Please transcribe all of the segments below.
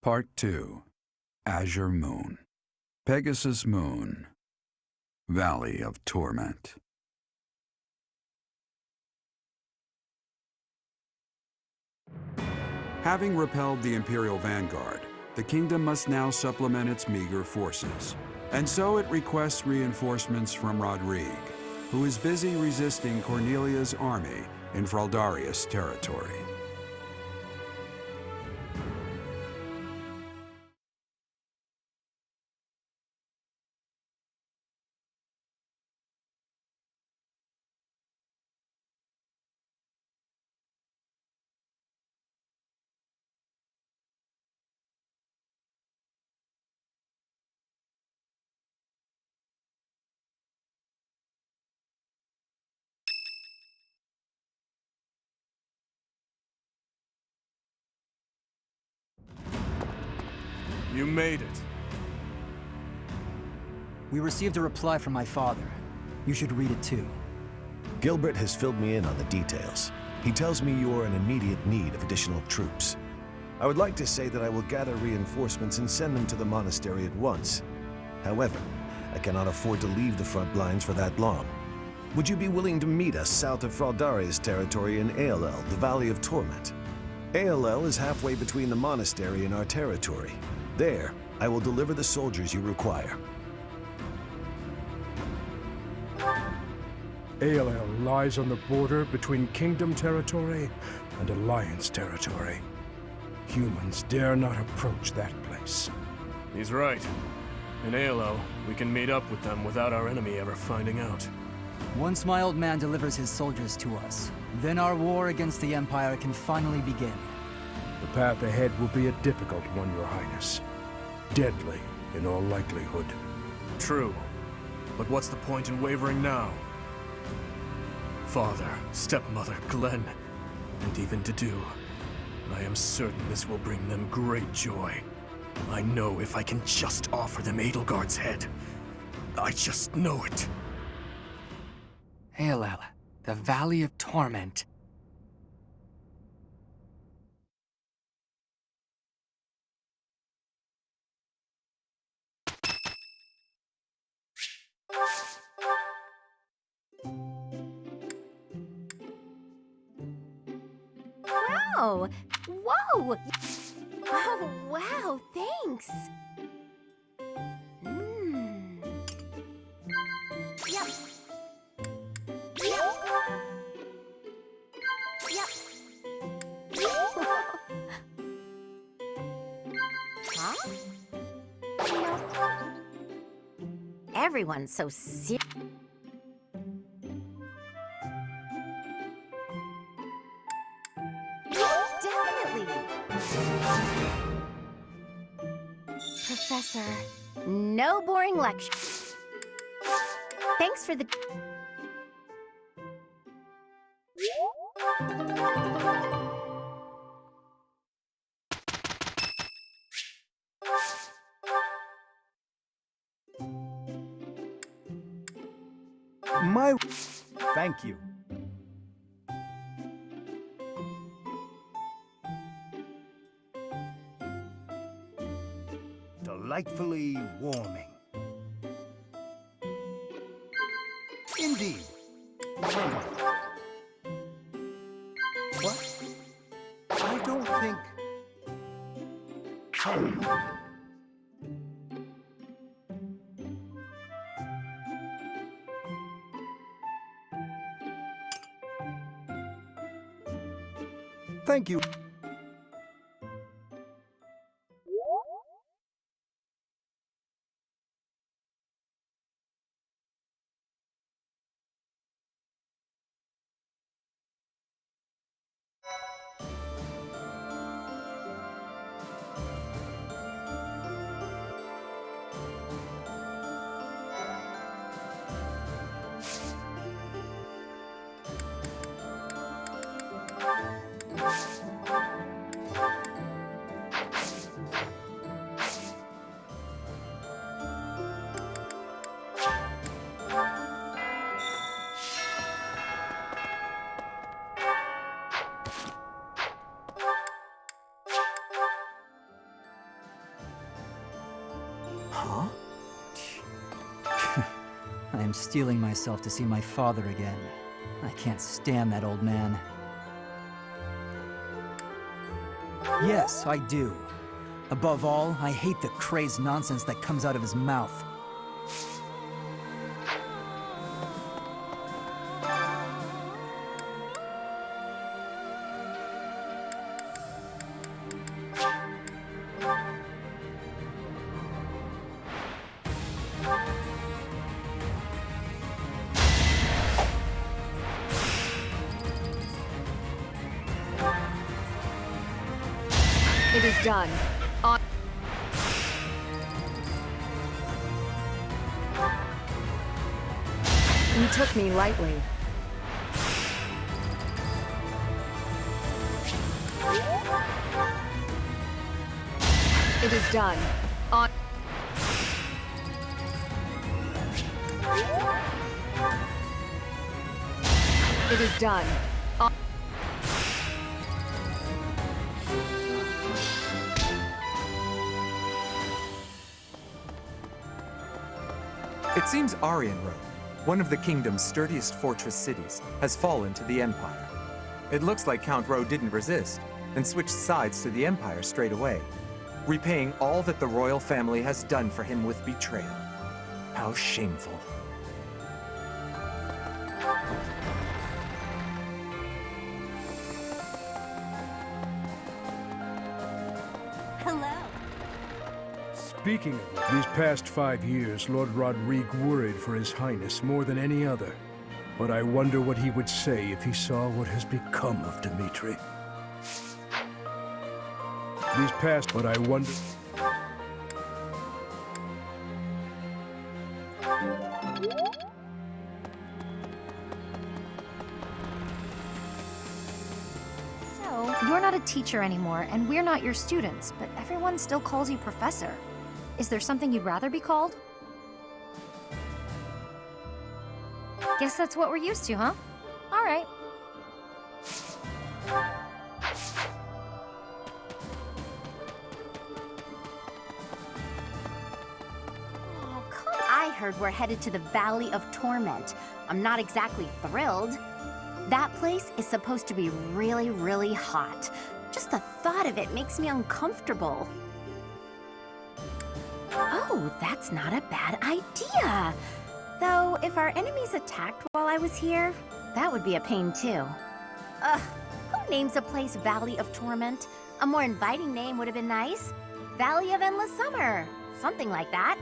Part 2. Azure Moon. Pegasus Moon. Valley of Torment. Having repelled the Imperial Vanguard, the kingdom must now supplement its meager forces. And so it requests reinforcements from Rodrigue, who is busy resisting Cornelia's army in Fraldarius territory. You made it. We received a reply from my father. You should read it too. Gilbert has filled me in on the details. He tells me you are in immediate need of additional troops. I would like to say that I will gather reinforcements and send them to the monastery at once. However, I cannot afford to leave the front lines for that long. Would you be willing to meet us south of Fraldarius territory in ALL, the Valley of Torment? ALL is halfway between the monastery and our territory. There, I will deliver the soldiers you require. ALL lies on the border between Kingdom territory and Alliance territory. Humans dare not approach that place. He's right. In ALL, we can meet up with them without our enemy ever finding out. Once my old man delivers his soldiers to us, then our war against the Empire can finally begin. The path ahead will be a difficult one, Your Highness. Deadly, in all likelihood. True. But what's the point in wavering now? Father, stepmother, Glenn, and even Dedu. I am certain this will bring them great joy. I know if I can just offer them Edelgard's head. I just know it. ALL, the Valley of Torment. Wow! Whoa! Oh, wow, thanks! Yep. Yep. Yep. Huh? Everyone's so serious. Professor, no boring lecture. Thanks for the... Thank you. Delightfully warming. Indeed. What? I don't think... Thank you. I'm steeling myself to see my father again. I can't stand that old man. Yes, I do. Above all, I hate the crazed nonsense that comes out of his mouth. It is done. On. You took me lightly. It is done. On. It is done. On. It seems Arian Road, one of the kingdom's sturdiest fortress cities, has fallen to the Empire. It looks like Count Rowe didn't resist, and switched sides to the Empire straight away, repaying all that the royal family has done for him with betrayal. How shameful. Hello. Speaking of these past 5 years, Lord Rodrigue worried for His Highness more than any other. But I wonder what he would say if he saw what has become of Dmitri. But I wonder... So, you're not a teacher anymore, and we're not your students, but everyone still calls you Professor. Is there something you'd rather be called? Guess that's what we're used to, huh? All right. Oh, come on. I heard we're headed to the Valley of Torment. I'm not exactly thrilled. That place is supposed to be really, really hot. Just the thought of it makes me uncomfortable. Oh, that's not a bad idea. Though, if our enemies attacked while I was here, that would be a pain too. Ugh, who names a place Valley of Torment? A more inviting name would have been nice. Valley of Endless Summer. Something like that.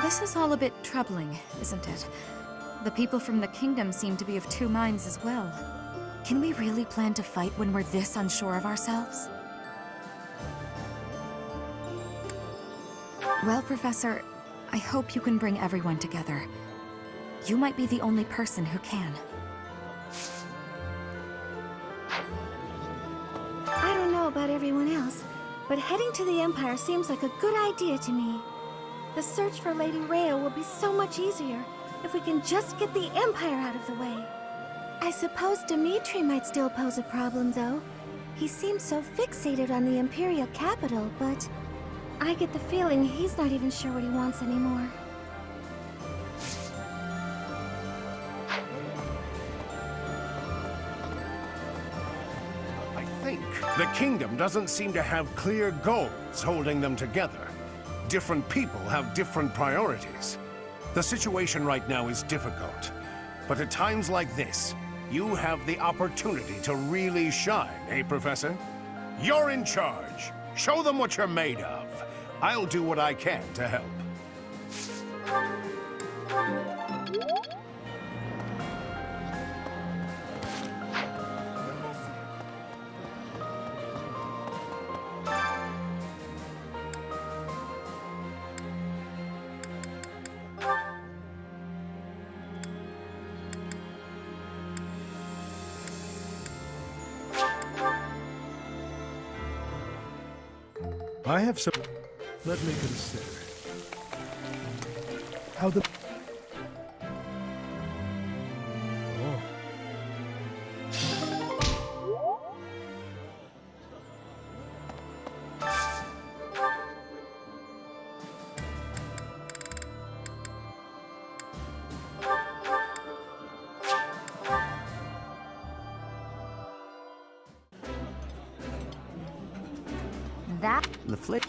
This is all a bit troubling, isn't it? The people from the kingdom seem to be of two minds as well. Can we really plan to fight when we're this unsure of ourselves? Well, Professor, I hope you can bring everyone together. You might be the only person who can. I don't know about everyone else, but heading to the Empire seems like a good idea to me. The search for Lady Rhea will be so much easier. If we can just get the Empire out of the way. I suppose Dimitri might still pose a problem, though. He seems so fixated on the Imperial capital, but I get the feeling he's not even sure what he wants anymore. I think the kingdom doesn't seem to have clear goals holding them together. Different people have different priorities. The situation right now is difficult, but at times like this, you have the opportunity to really shine, eh, Professor? You're in charge. Show them what you're made of. I'll do what I can to help. I have some... Let me consider. How the... Oh. That... The flick.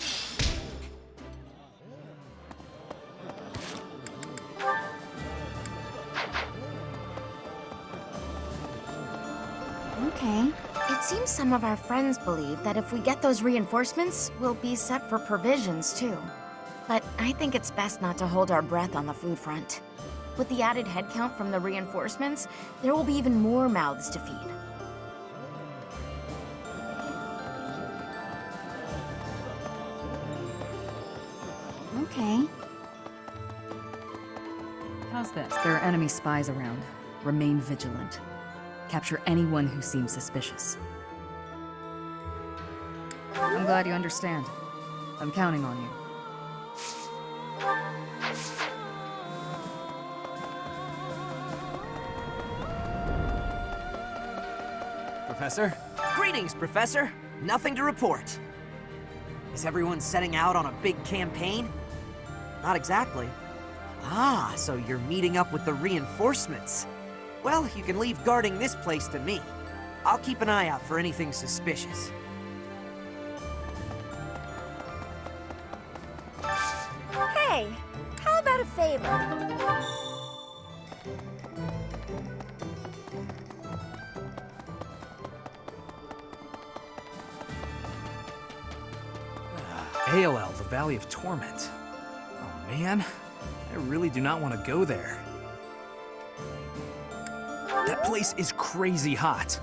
Okay. It seems some of our friends believe that if we get those reinforcements, we'll be set for provisions, too. But I think it's best not to hold our breath on the food front. With the added headcount from the reinforcements, there will be even more mouths to feed. Okay. How's this? There are enemy spies around. Remain vigilant. Capture anyone who seems suspicious. I'm glad you understand. I'm counting on you. Professor? Greetings, Professor! Nothing to report. Is everyone setting out on a big campaign? Not exactly. Ah, so you're meeting up with the reinforcements. Well, you can leave guarding this place to me. I'll keep an eye out for anything suspicious. Hey, how about a favor? AOL, the Valley of Torment. Oh man, I really do not want to go there. That place is crazy hot.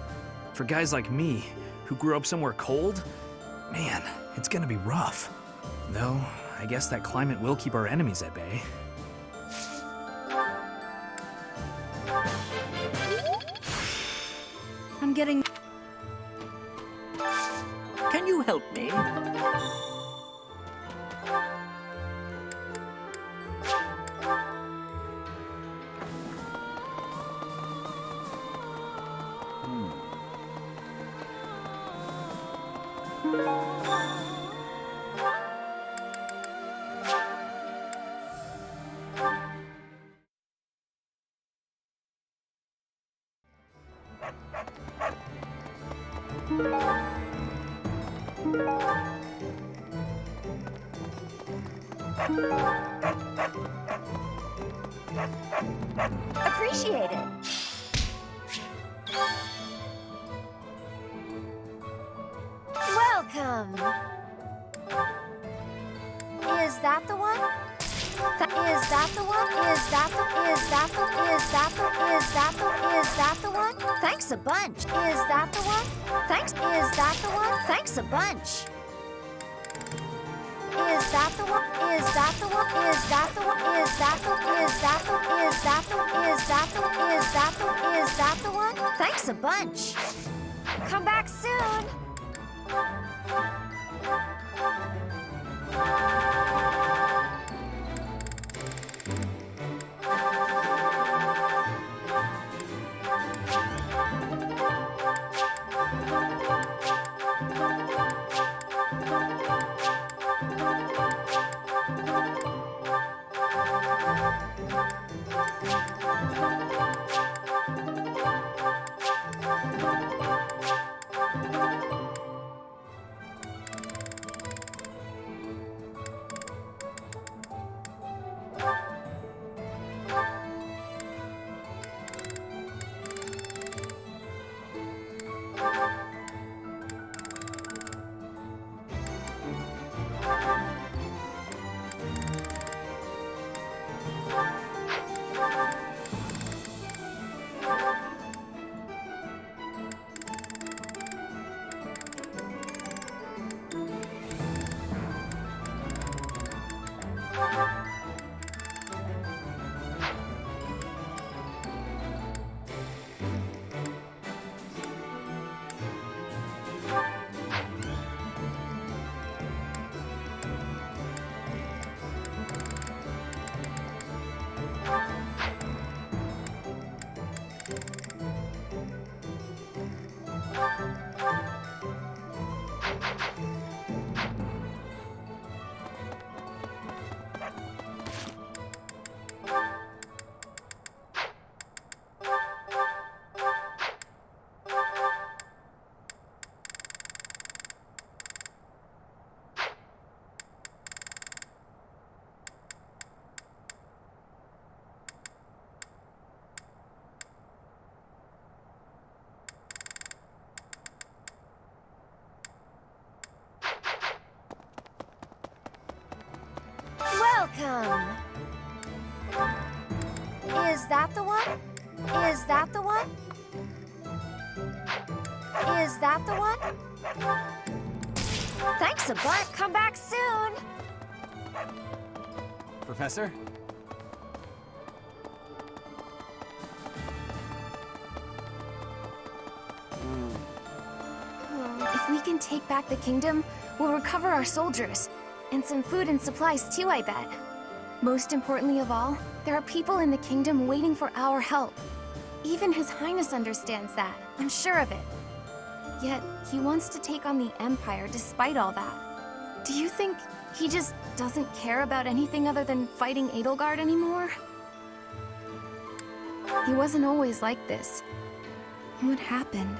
For guys like me, who grew up somewhere cold, man, it's gonna be rough. Though, I guess that climate will keep our enemies at bay. I'm getting... Can you help me? Appreciate it. Welcome. Is that the one? Is that the one? Is that the one? Thanks a bunch. Is that the one? Thanks. Is that the one? Thanks a bunch. Is that the one? Is that the one? Is that the one? Is that the is that the one? Thanks a bunch. Come back soon. Welcome! Is that the one? Is that the one? Is that the one? Thanks a bunch. Come back soon! Professor? If we can take back the kingdom, we'll recover our soldiers. And some food and supplies too, I bet. Most importantly of all, there are people in the kingdom waiting for our help. Even His Highness understands that, I'm sure of it. Yet, he wants to take on the Empire despite all that. Do you think he just doesn't care about anything other than fighting Edelgard anymore? He wasn't always like this. What happened?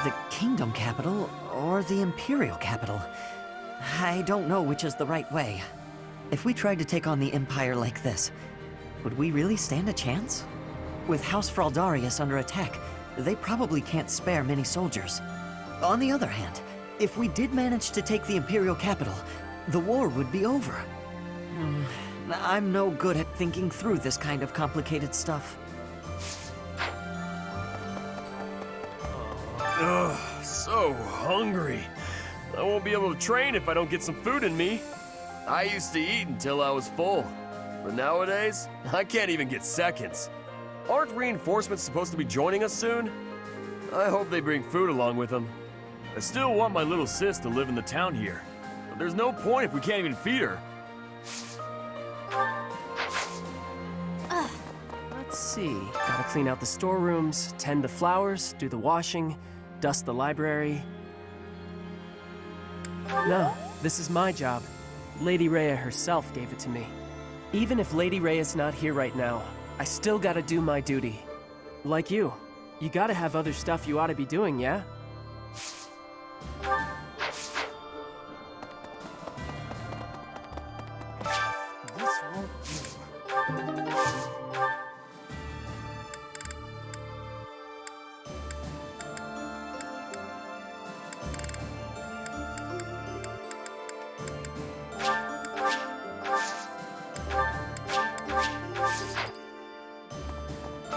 The kingdom capital or the imperial capital? I don't know which is the right way. If we tried to take on the Empire like this, would we really stand a chance? With House Fraldarius under attack, they probably can't spare many soldiers. On the other hand, if we did manage to take the imperial capital, the war would be over. I'm no good at thinking through this kind of complicated stuff. Ugh, so hungry. I won't be able to train if I don't get some food in me. I used to eat until I was full, but nowadays, I can't even get seconds. Aren't reinforcements supposed to be joining us soon? I hope they bring food along with them. I still want my little sis to live in the town here. But there's no point if we can't even feed her. Let's see. Gotta clean out the storerooms, tend the flowers, do the washing, dust the library. No, this is my job. Lady Rhea herself gave it to me. Even if Lady Rhea's not here right now, I still gotta do my duty. Like you gotta have other stuff you ought to be doing, yeah?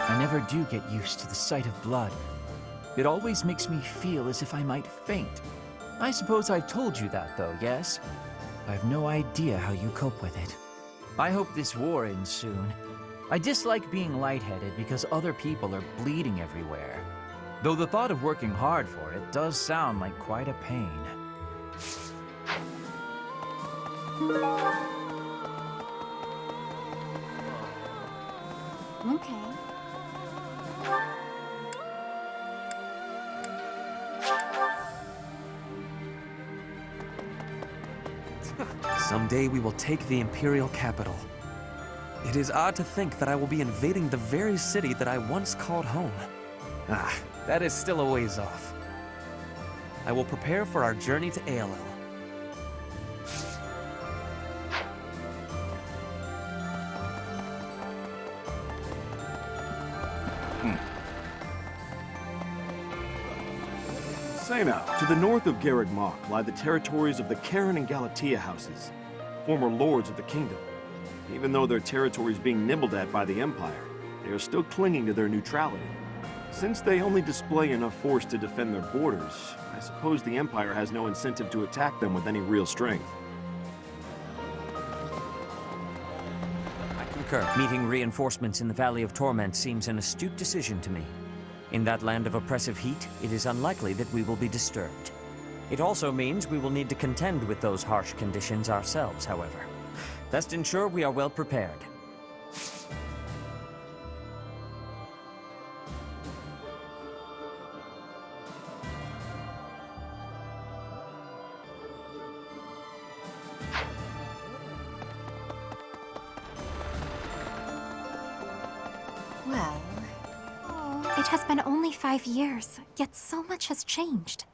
I never do get used to the sight of blood. It always makes me feel as if I might faint. I suppose I've told you that, though, yes? I have no idea how you cope with it. I hope this war ends soon. I dislike being lightheaded because other people are bleeding everywhere. Though the thought of working hard for it does sound like quite a pain. Okay. Someday we will take the Imperial capital. It is odd to think that I will be invading the very city that I once called home. Ah, that is still a ways off. I will prepare for our journey to ALL. Say now, to the north of Garreg Mach lie the territories of the Karen and Galatea houses, former lords of the kingdom. Even though their territory is being nibbled at by the Empire, they are still clinging to their neutrality. Since they only display enough force to defend their borders, I suppose the Empire has no incentive to attack them with any real strength. I concur. Meeting reinforcements in the Valley of Torment seems an astute decision to me. In that land of oppressive heat, it is unlikely that we will be disturbed. It also means we will need to contend with those harsh conditions ourselves, however. Best ensure we are well prepared. Well... It has been only 5 years, yet so much has changed.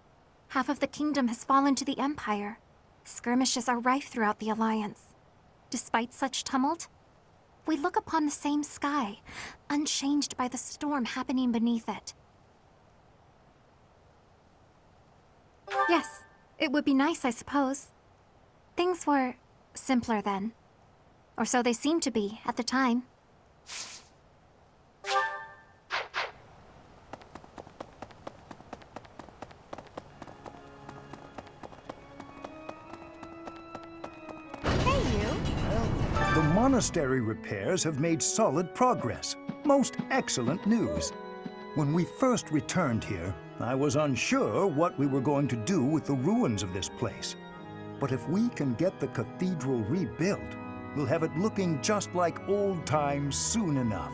Half of the kingdom has fallen to the Empire. Skirmishes are rife throughout the Alliance. Despite such tumult, we look upon the same sky, unchanged by the storm happening beneath it. Yes, it would be nice, I suppose. Things were simpler then. Or so they seemed to be at the time. The monastery repairs have made solid progress. Most excellent news. When we first returned here, I was unsure what we were going to do with the ruins of this place. But if we can get the cathedral rebuilt, we'll have it looking just like old times soon enough.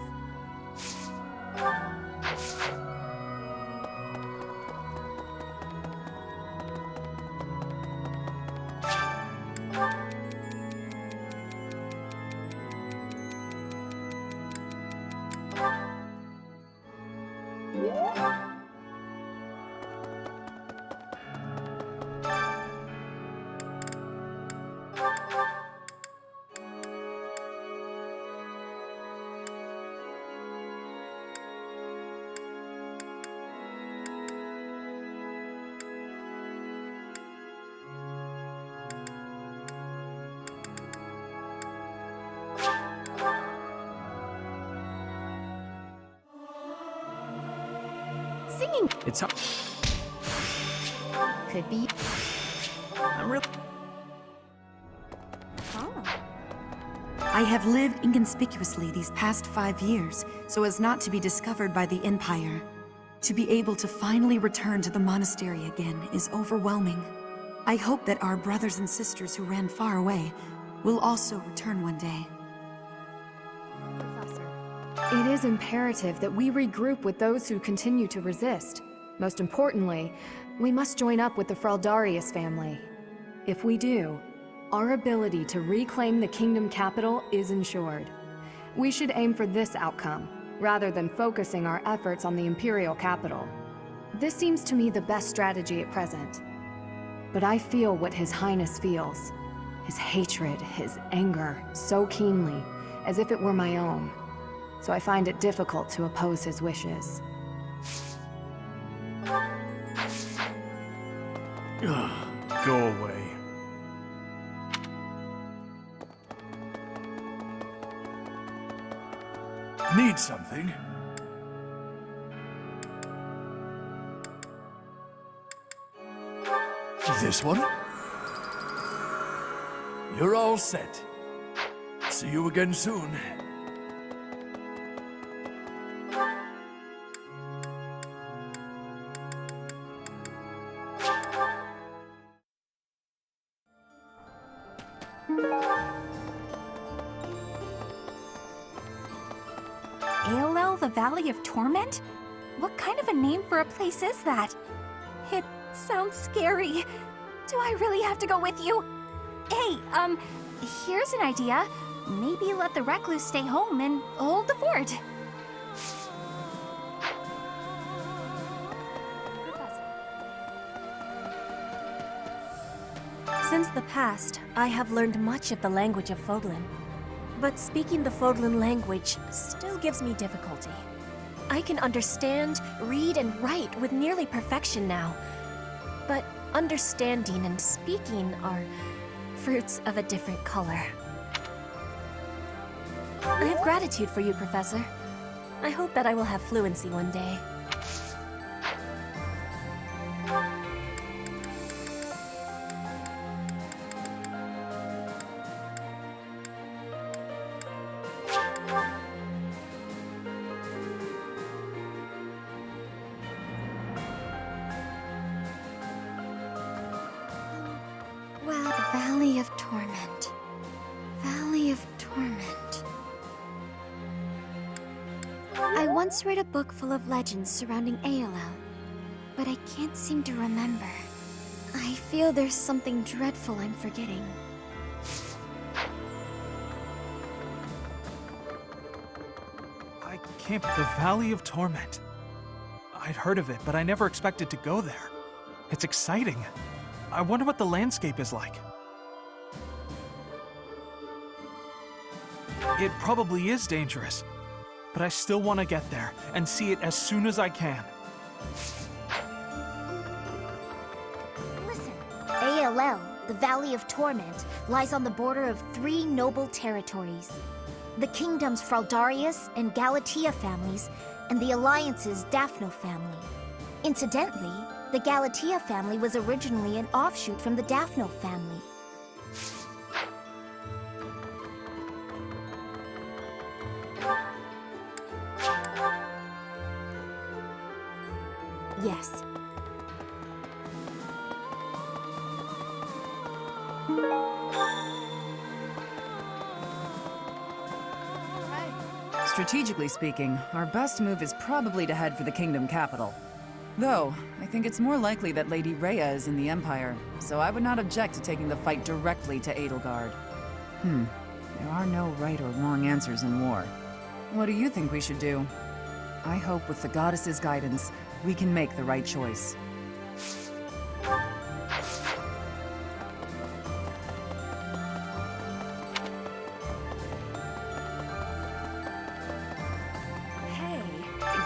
Singing It's could be. I'm real. Oh. I have lived inconspicuously these past 5 years so as not to be discovered by the Empire. To be able to finally return to the monastery again is overwhelming. I hope that our brothers and sisters who ran far away will also return one day. It is imperative that we regroup with those who continue to resist. Most importantly, we must join up with the Fraldarius family. If we do, our ability to reclaim the kingdom capital is ensured. We should aim for this outcome, rather than focusing our efforts on the Imperial capital. This seems to me the best strategy at present. But I feel what His Highness feels. His hatred, his anger, so keenly, as if it were my own. So I find it difficult to oppose his wishes. Go away. Need something? This one? You're all set. See you again soon. Aelel, the Valley of Torment? What kind of a name for a place is that? It sounds scary. Do I really have to go with you? Hey, here's an idea. Maybe let the recluse stay home and hold the fort. Since the past, I have learned much of the language of Fodlan. But speaking the Fodlan language still gives me difficulty. I can understand, read, and write with nearly perfection now. But understanding and speaking are fruits of a different color. I have gratitude for you, Professor. I hope that I will have fluency one day. Well, Valley of Torment. Valley of Torment. I once read a book full of legends surrounding Aelel, but I can't seem to remember. I feel there's something dreadful I'm forgetting. The Valley of Torment. I'd heard of it, but I never expected to go there. It's exciting. I wonder what the landscape is like. It probably is dangerous, but I still want to get there and see it as soon as I can. Listen, Aelel, the Valley of Torment, lies on the border of 3 noble territories. The kingdom's Fraldarius and Galatea families, and the Alliance's Daphno family. Incidentally, the Galatea family was originally an offshoot from the Daphno family. Yes. Strategically speaking, our best move is probably to head for the kingdom capital. Though, I think it's more likely that Lady Rhea is in the Empire, so I would not object to taking the fight directly to Edelgard. There are no right or wrong answers in war. What do you think we should do? I hope with the goddess's guidance, we can make the right choice.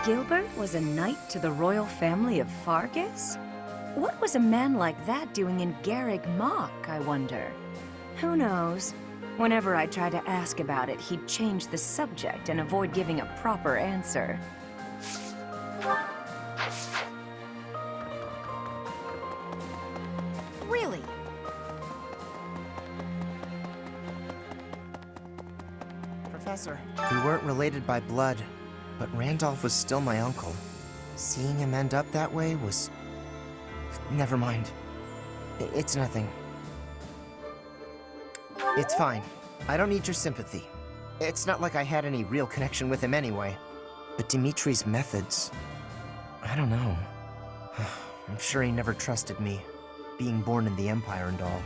Gilbert was a knight to the royal family of Fargus? What was a man like that doing in Garreg Mach, I wonder? Who knows? Whenever I tried to ask about it, he'd change the subject and avoid giving a proper answer. Really? Professor. We weren't related by blood, but Randolph was still my uncle. Seeing him end up that way was... Never mind. It's nothing. It's fine. I don't need your sympathy. It's not like I had any real connection with him anyway. But Dimitri's methods... I don't know. I'm sure he never trusted me, being born in the Empire and all.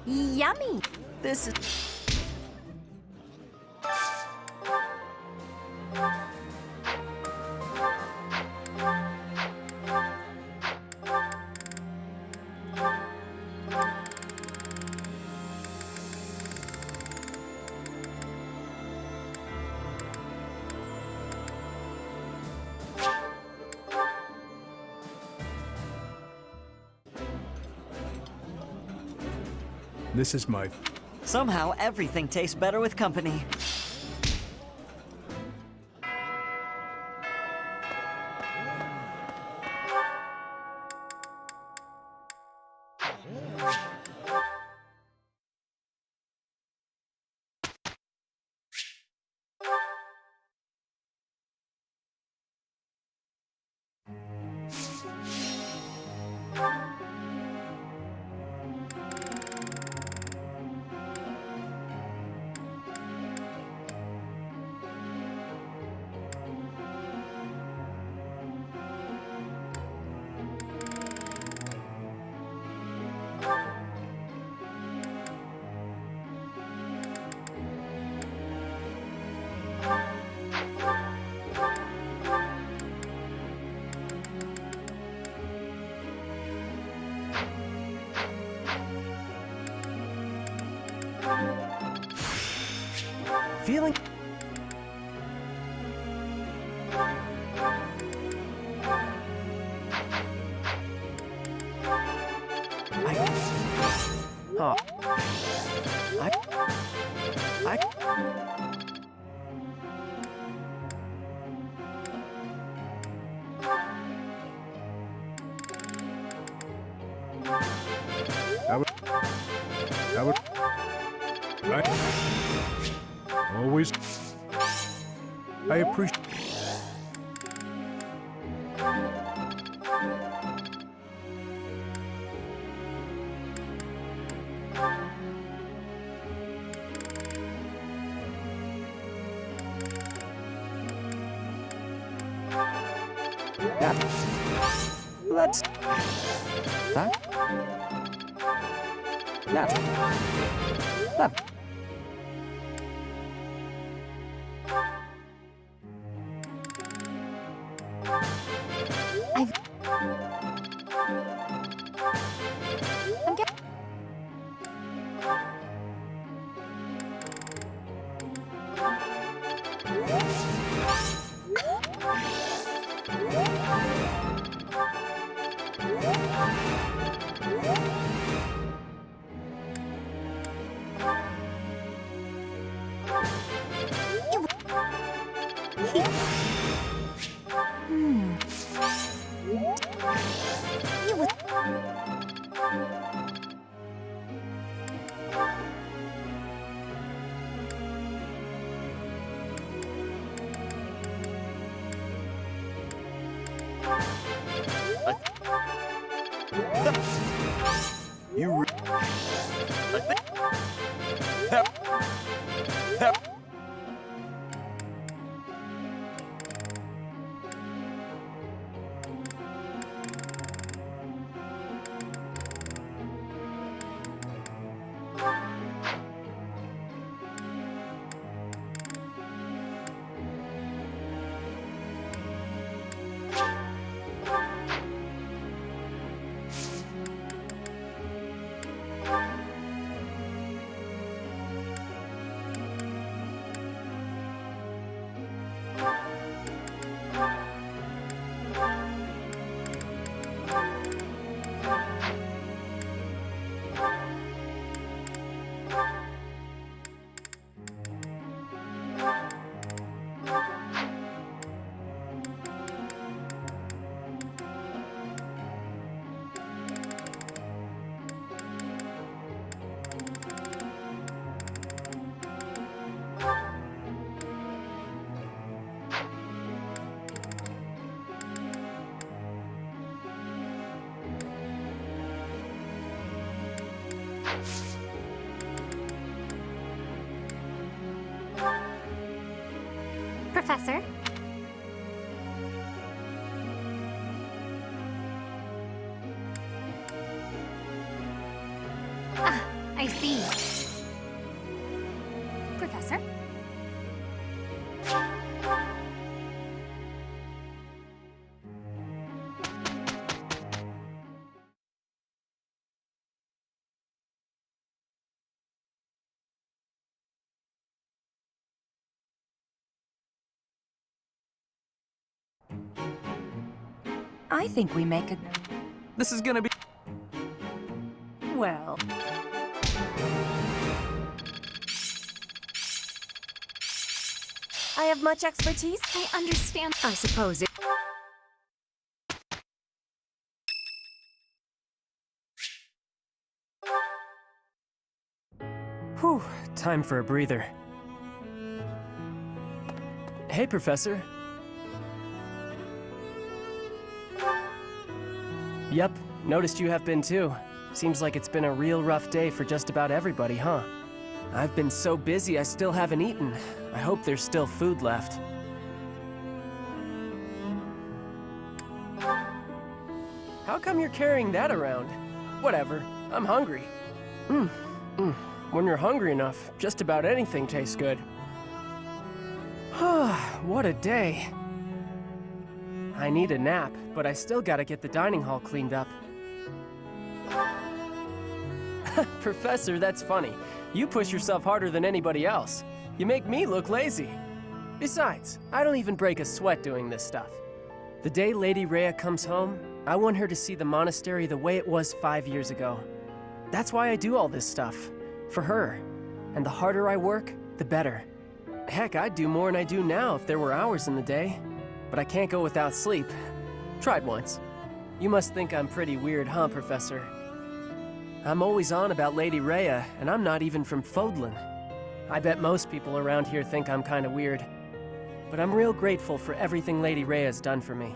Yummy! This is... This is my... Somehow, everything tastes better with company. Feeling... Huh. Always... I appreciate... Let's... That? That. That. Professor? Ah, I see. Professor? I think we make a... This is gonna be... Well... I have much expertise. I understand. I suppose it... Whew, time for a breather. Hey, Professor. Yep, noticed you have been too. Seems like it's been a real rough day for just about everybody, huh? I've been so busy I still haven't eaten. I hope there's still food left. How come you're carrying that around? Whatever, I'm hungry. When you're hungry enough, just about anything tastes good. What a day. I need a nap, but I still gotta get the dining hall cleaned up. Professor, that's funny. You push yourself harder than anybody else. You make me look lazy. Besides, I don't even break a sweat doing this stuff. The day Lady Rhea comes home, I want her to see the monastery the way it was 5 years ago. That's why I do all this stuff. For her. And the harder I work, the better. Heck, I'd do more than I do now if there were hours in the day. But I can't go without sleep. Tried once. You must think I'm pretty weird, huh, Professor? I'm always on about Lady Rhea, and I'm not even from Fodlan. I bet most people around here think I'm kinda weird. But I'm real grateful for everything Lady Rhea's done for me.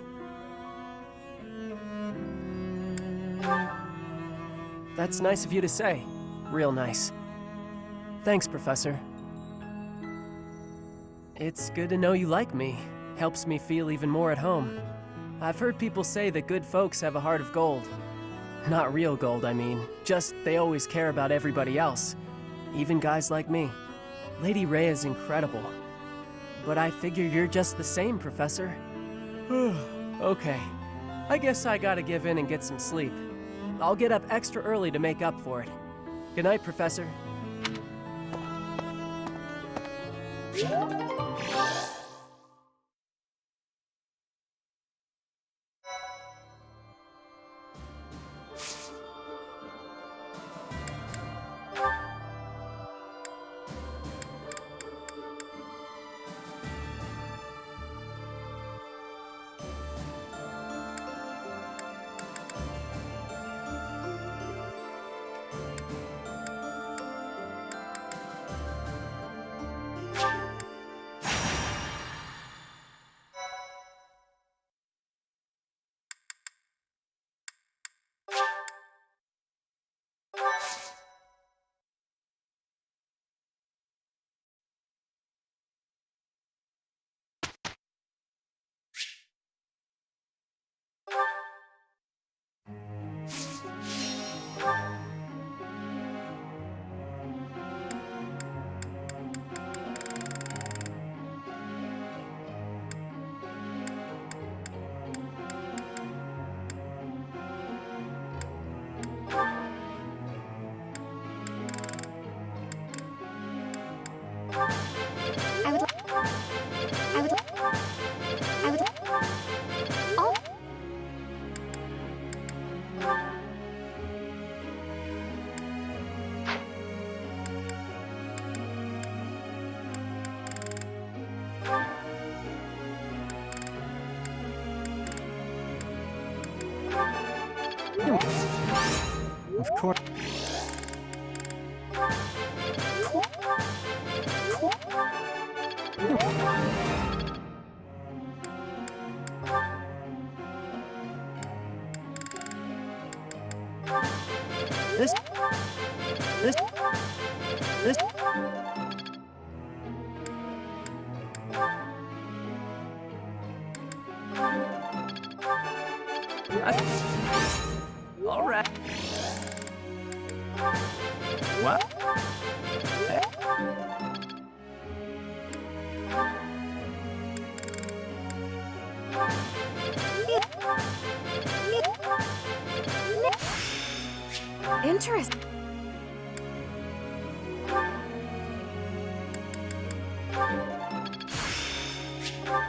That's nice of you to say. Real nice. Thanks, Professor. It's good to know you like me. Helps me feel even more at home. I've heard people say that good folks have a heart of gold. Not real gold, I mean. Just they always care about everybody else. Even guys like me. Lady Rhea's incredible. But I figure you're just the same, Professor. Okay. I guess I gotta give in and get some sleep. I'll get up extra early to make up for it. Good night, Professor. This... All right. What? Interesting.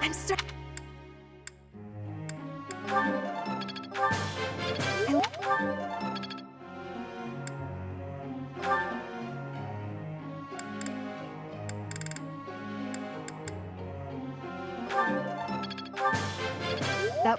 I'm stuck. That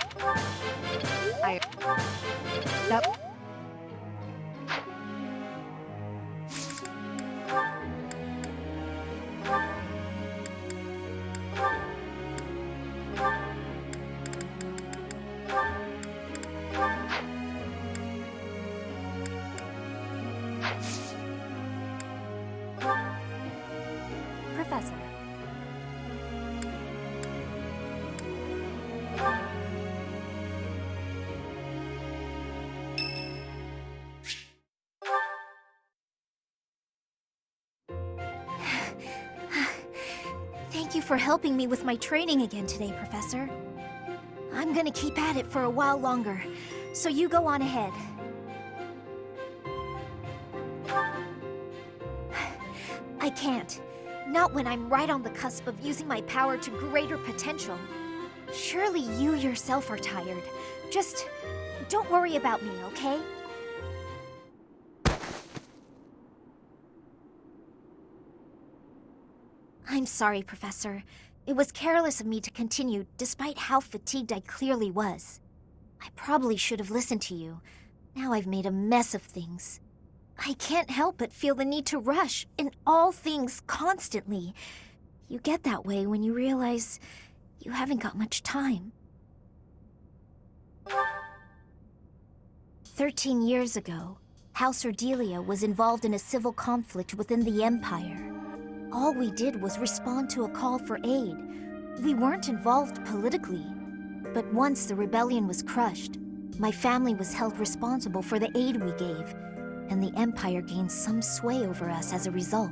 Professor. Thank you for helping me with my training again today, Professor. I'm gonna keep at it for a while longer, so you go on ahead. I can't. Not when I'm right on the cusp of using my power to greater potential. Surely you yourself are tired. Just don't worry about me, okay? I'm sorry, Professor. It was careless of me to continue, despite how fatigued I clearly was. I probably should have listened to you. Now I've made a mess of things. I can't help but feel the need to rush in all things constantly. You get that way when you realize you haven't got much time. 13 years ago, House Ordelia was involved in a civil conflict within the Empire. All we did was respond to a call for aid. We weren't involved politically. But once the rebellion was crushed, my family was held responsible for the aid we gave, and the Empire gained some sway over us as a result.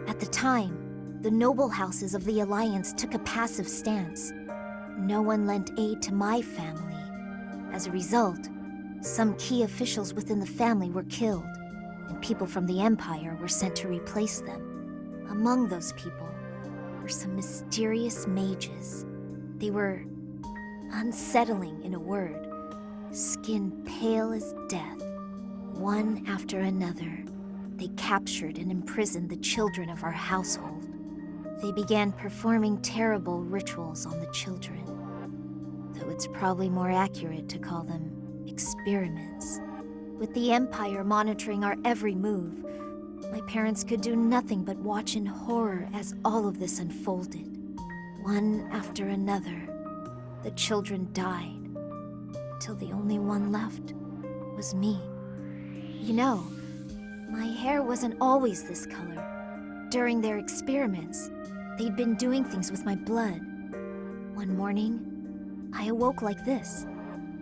At the time, the noble houses of the Alliance took a passive stance. No one lent aid to my family. As a result, some key officials within the family were killed, and people from the Empire were sent to replace them. Among those people were some mysterious mages. They were unsettling, in a word, skin pale as death. One after another, they captured and imprisoned the children of our household. They began performing terrible rituals on the children, though it's probably more accurate to call them experiments. With the Empire monitoring our every move, my parents could do nothing but watch in horror as all of this unfolded. One after another, the children died, till the only one left was me. You know, my hair wasn't always this color. During their experiments, they'd been doing things with my blood. One morning, I awoke like this,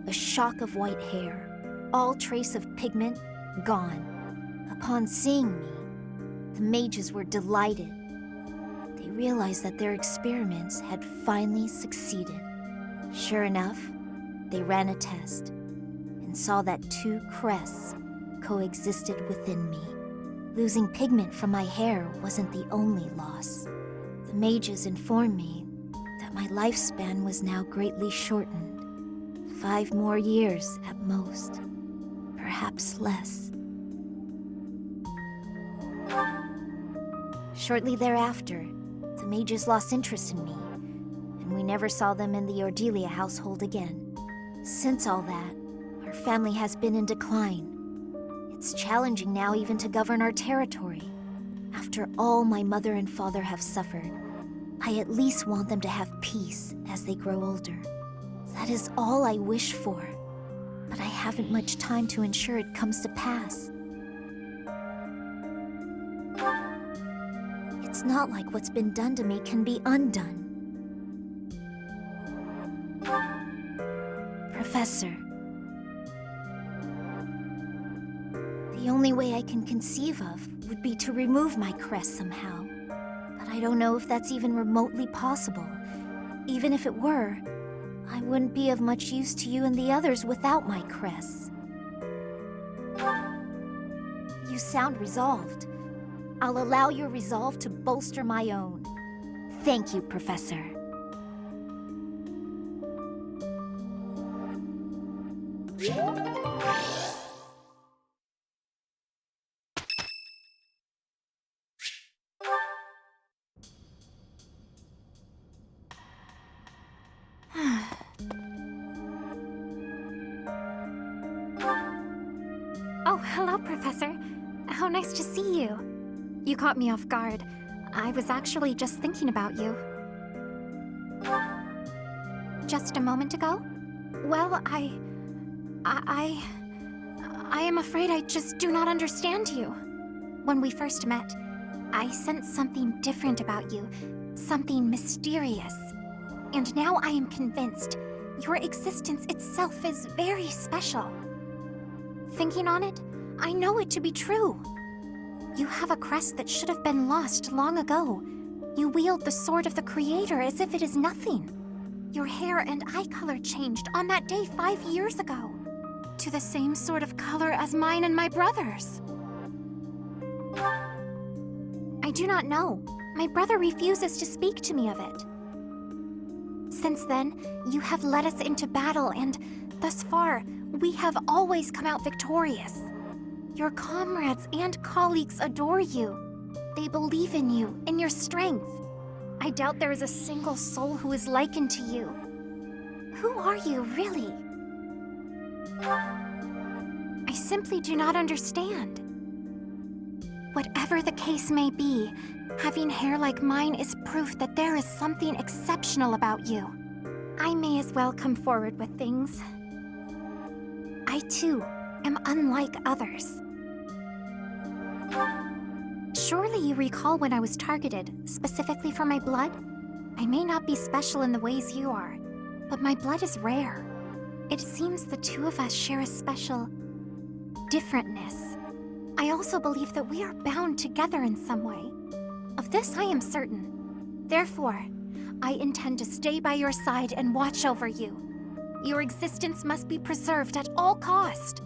a shock of white hair, all trace of pigment gone. Upon seeing me, the mages were delighted. They realized that their experiments had finally succeeded. Sure enough, they ran a test and saw that two crests coexisted within me. Losing pigment from my hair wasn't the only loss. The mages informed me that my lifespan was now greatly shortened. 5 more years at most, perhaps less. Shortly thereafter, the mages lost interest in me, and we never saw them in the Ordelia household again. Since all that, our family has been in decline. It's challenging now even to govern our territory. After all my mother and father have suffered, I at least want them to have peace as they grow older. That is all I wish for. But I haven't much time to ensure it comes to pass. It's not like what's been done to me can be undone. Professor. The only way I can conceive of would be to remove my crest somehow. But I don't know if that's even remotely possible. Even if it were, I wouldn't be of much use to you and the others without my crest. You sound resolved. I'll allow your resolve to bolster my own. Thank you, Professor. Oh, hello, Professor. How nice to see you. You caught me off guard. I was actually just thinking about you. Just a moment ago? Well, I am afraid I just do not understand you. When we first met, I sensed something different about you, something mysterious. And now I am convinced your existence itself is very special. Thinking on it, I know it to be true. You have a crest that should have been lost long ago. You wield the sword of the Creator as if it is nothing. Your hair and eye color changed on that day 5 years ago, to the same sort of color as mine and my brother's. I do not know. My brother refuses to speak to me of it. Since then, you have led us into battle, and thus far, we have always come out victorious. Your comrades and colleagues adore you. They believe in you, in your strength. I doubt there is a single soul who is likened to you. Who are you, really? I simply do not understand. Whatever the case may be, having hair like mine is proof that there is something exceptional about you. I may as well come forward with things. I, too, am unlike others. Surely you recall when I was targeted, specifically for my blood? I may not be special in the ways you are, but my blood is rare. It seems the two of us share a special differentness. I also believe that we are bound together in some way. Of this I am certain. Therefore, I intend to stay by your side and watch over you. Your existence must be preserved at all cost.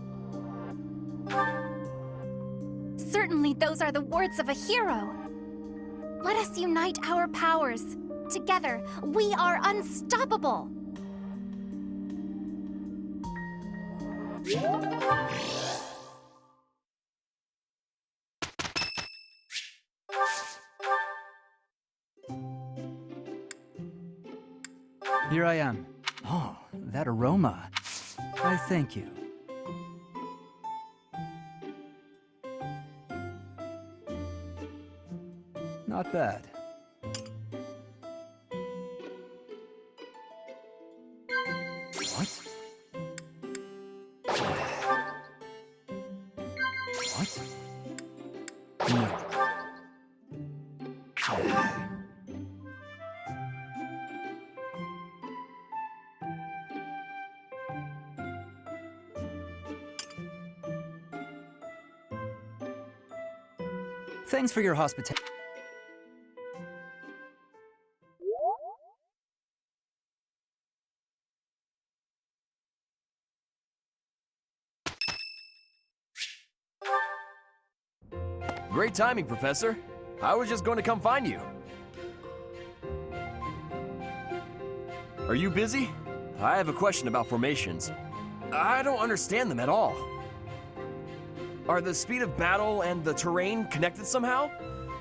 Certainly those are the words of a hero. Let us unite our powers. Together, we are unstoppable. Here I am. Oh, that aroma. Why, thank you. Not bad. What? What? No. Thanks for your hospitality. Great timing, Professor. I was just going to come find you. Are you busy? I have a question about formations. I don't understand them at all. Are the speed of battle and the terrain connected somehow?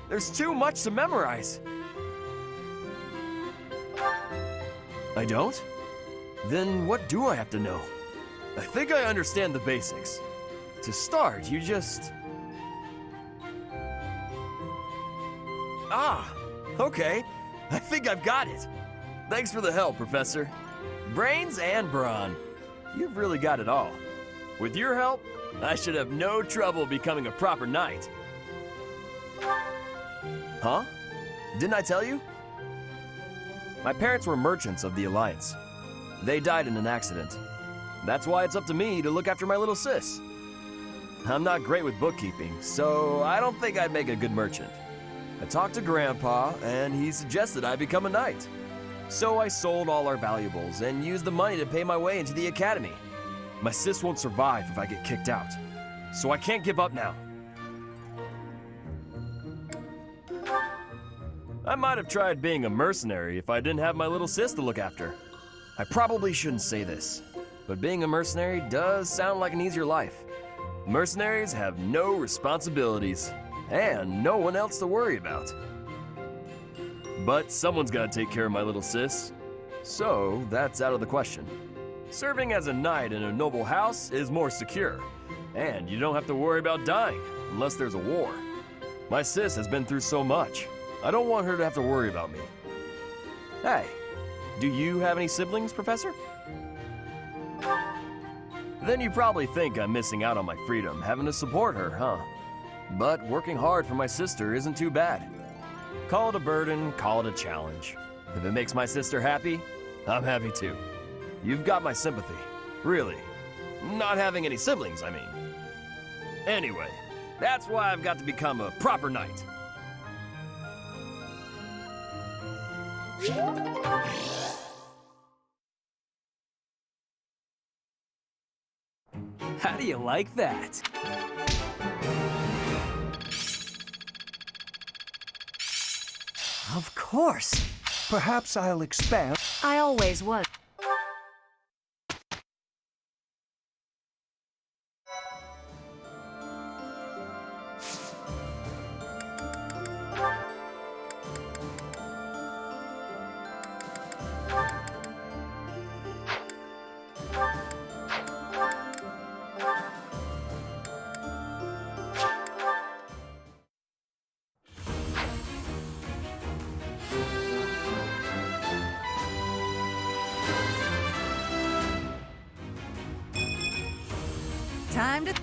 There's too much to memorize. I don't? Then what do I have to know? I think I understand the basics. To start, you just... Ah, okay. I think I've got it. Thanks for the help, Professor. Brains and brawn. You've really got it all. With your help, I should have no trouble becoming a proper knight. Huh? Didn't I tell you? My parents were merchants of the Alliance. They died in an accident. That's why it's up to me to look after my little sis. I'm not great with bookkeeping, so I don't think I'd make a good merchant. I talked to Grandpa, and he suggested I become a knight. So I sold all our valuables and used the money to pay my way into the academy. My sis won't survive if I get kicked out, so I can't give up now. I might have tried being a mercenary if I didn't have my little sis to look after. I probably shouldn't say this, but being a mercenary does sound like an easier life. Mercenaries have no responsibilities, and no one else to worry about. But someone's gotta take care of my little sis, so that's out of the question. Serving as a knight in a noble house is more secure, and you don't have to worry about dying unless there's a war. My sis has been through so much. I don't want her to have to worry about me. Hey, do you have any siblings, Professor? Then you probably think I'm missing out on my freedom, having to support her, huh? But working hard for my sister isn't too bad. Call it a burden, call it a challenge. If it makes my sister happy, I'm happy too. You've got my sympathy. Really. Not having any siblings, I mean. Anyway, that's why I've got to become a proper knight. How do you like that? Of course. Perhaps I'll expand. I always was. Time to...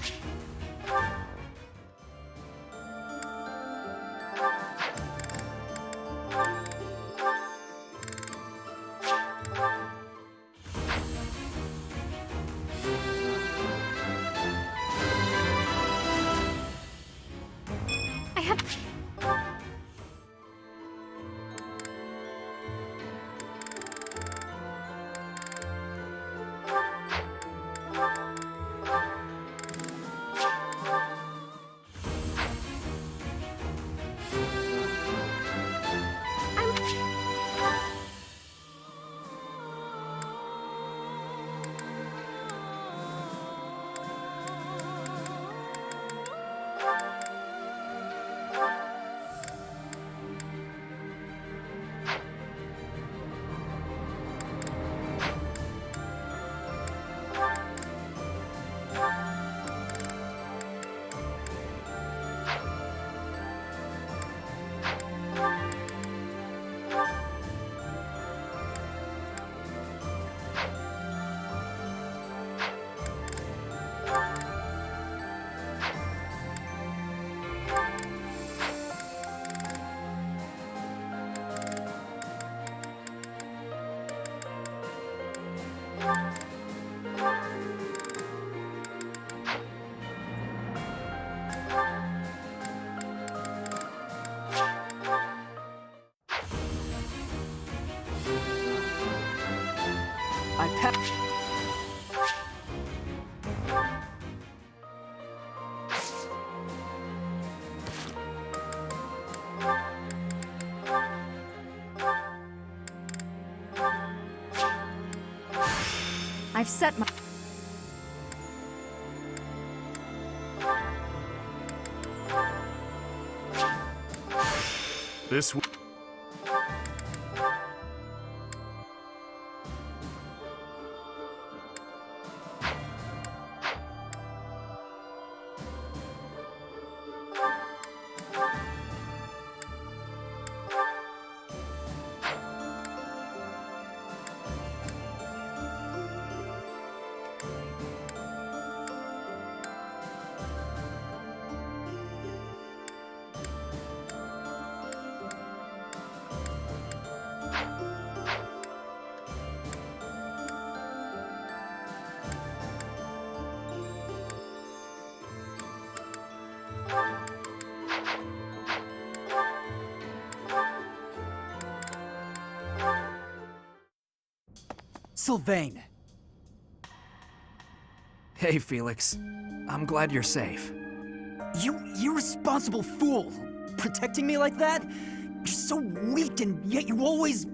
I have... I've set my... This Sylvain! Hey, Felix. I'm glad you're safe. You irresponsible fool! Protecting me like that? You're so weak and yet you always...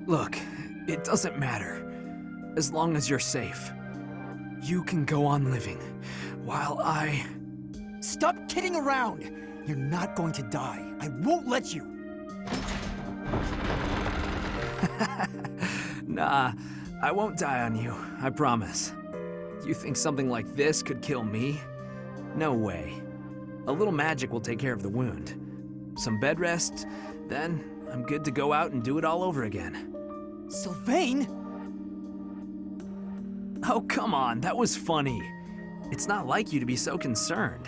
Look, it doesn't matter. As long as you're safe. You can go on living, while I... Stop kidding around! You're not going to die. I won't let you! Nah, I won't die on you, I promise. You think something like this could kill me? No way. A little magic will take care of the wound. Some bed rest, then I'm good to go out and do it all over again. Sylvain? Oh, come on, that was funny. It's not like you to be so concerned.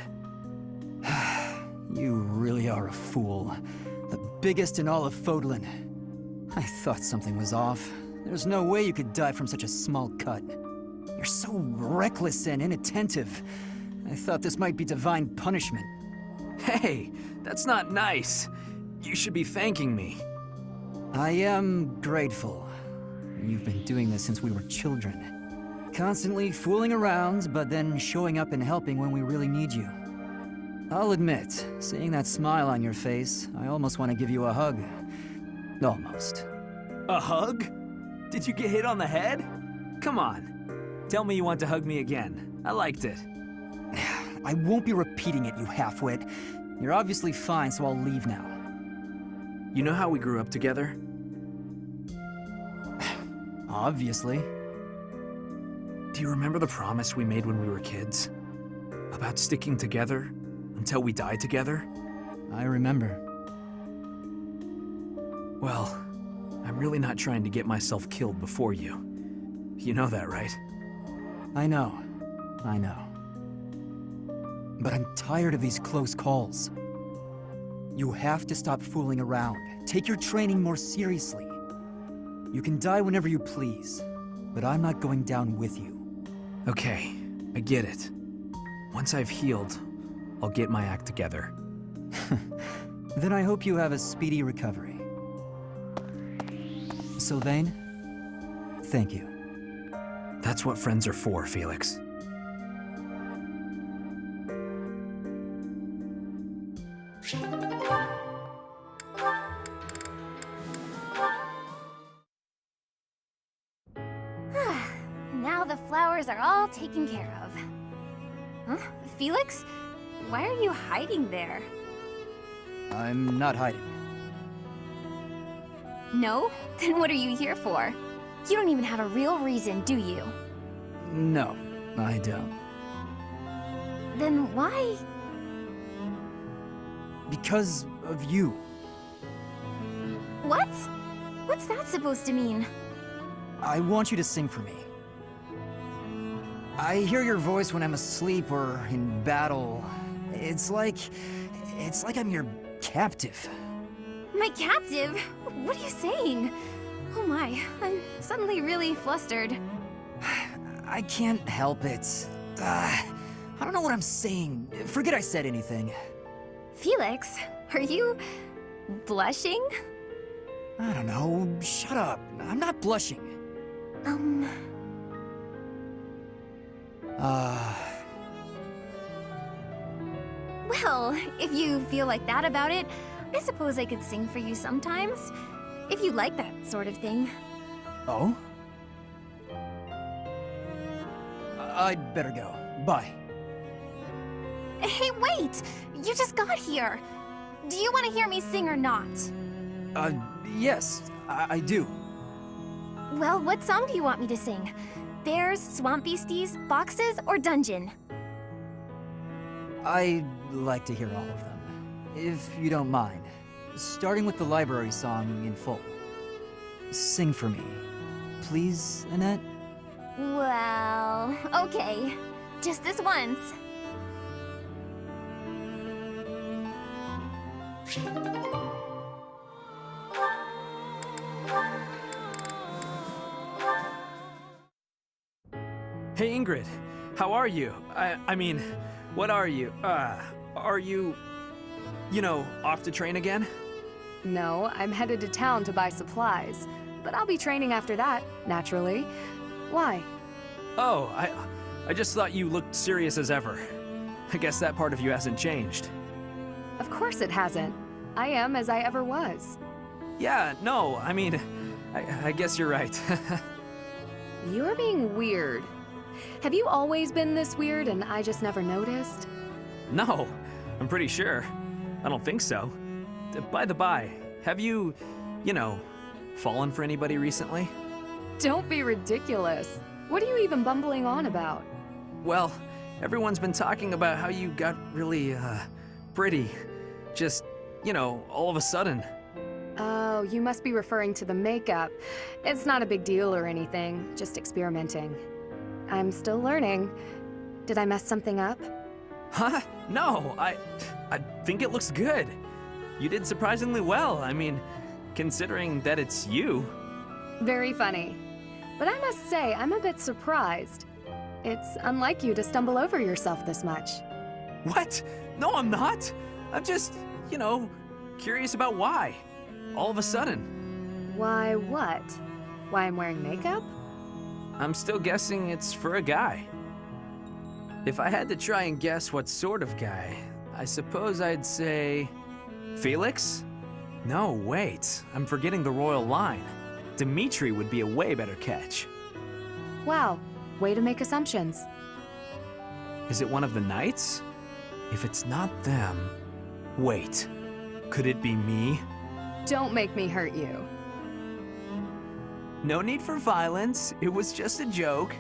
You really are a fool. The biggest in all of Fodlan. I thought something was off. There's no way you could die from such a small cut. You're so reckless and inattentive. I thought this might be divine punishment. Hey, that's not nice. You should be thanking me. I am grateful. You've been doing this since we were children. Constantly fooling around, but then showing up and helping when we really need you. I'll admit, seeing that smile on your face, I almost want to give you a hug. Almost. A hug? Did you get hit on the head? Come on. Tell me you want to hug me again. I liked it. I won't be repeating it, you halfwit. You're obviously fine, so I'll leave now. You know how we grew up together? Obviously. Do you remember the promise we made when we were kids? About sticking together until we die together? I remember. Well, I'm really not trying to get myself killed before you. You know that, right? I know. But I'm tired of these close calls. You have to stop fooling around. Take your training more seriously. You can die whenever you please, but I'm not going down with you. Okay, I get it. Once I've healed, I'll get my act together. Then I hope you have a speedy recovery. Sylvain, thank you. That's what friends are for, Felix. Now the flowers are all taken care of. Huh? Felix? Why are you hiding there? I'm not hiding. No? Then what are you here for? You don't even have a real reason, do you? No, I don't. Then why? Because of you. What? What's that supposed to mean? I want you to sing for me. I hear your voice when I'm asleep or in battle. It's like I'm your captive. My captive? What are you saying? Oh my, I'm suddenly really flustered. I can't help it. I don't know what I'm saying. Forget I said anything. Felix, are you blushing? I don't know. Shut up. I'm not blushing. Well, if you feel like that about it, I suppose I could sing for you sometimes. If you like that sort of thing. Oh? I'd better go. Bye. Hey, wait! You just got here. Do you want to hear me sing or not? Yes, I do. Well, what song do you want me to sing? Bears, swamp beasties, boxes, or dungeon? I'd like to hear all of them, if you don't mind. Starting with the library song in full. Sing for me, please, Annette? Well, okay. Just this once. Hey, Ingrid. How are you? I mean, what are you? Are you, off to train again? No, I'm headed to town to buy supplies. but I'll be training after that, naturally. Why? Oh, I just thought you looked serious as ever. I guess that part of you hasn't changed. Of course it hasn't. I am as I ever was. Yeah, no, I mean, I guess you're right. You're being weird. Have you always been this weird and I just never noticed? No, I'm pretty sure. I don't think so. By the by, have you, fallen for anybody recently? Don't be ridiculous. What are you even bumbling on about? Well, everyone's been talking about how you got really, pretty. Just, all of a sudden. Oh, you must be referring to the makeup. It's not a big deal or anything, just experimenting. I'm still learning. Did I mess something up? Huh? No, I think it looks good. You did surprisingly well. I mean, considering that it's you. Very funny. But I must say, I'm a bit surprised. It's unlike you to stumble over yourself this much. What? No, I'm not. I'm just, curious about why. All of a sudden. Why what? Why I'm wearing makeup? I'm still guessing it's for a guy. If I had to try and guess what sort of guy, I suppose I'd say... Felix? No, wait. I'm forgetting the royal line. Dimitri would be a way better catch. Wow, way to make assumptions. Is it one of the knights? If it's not them... Wait, could it be me? Don't make me hurt you. No need for violence, it was just a joke.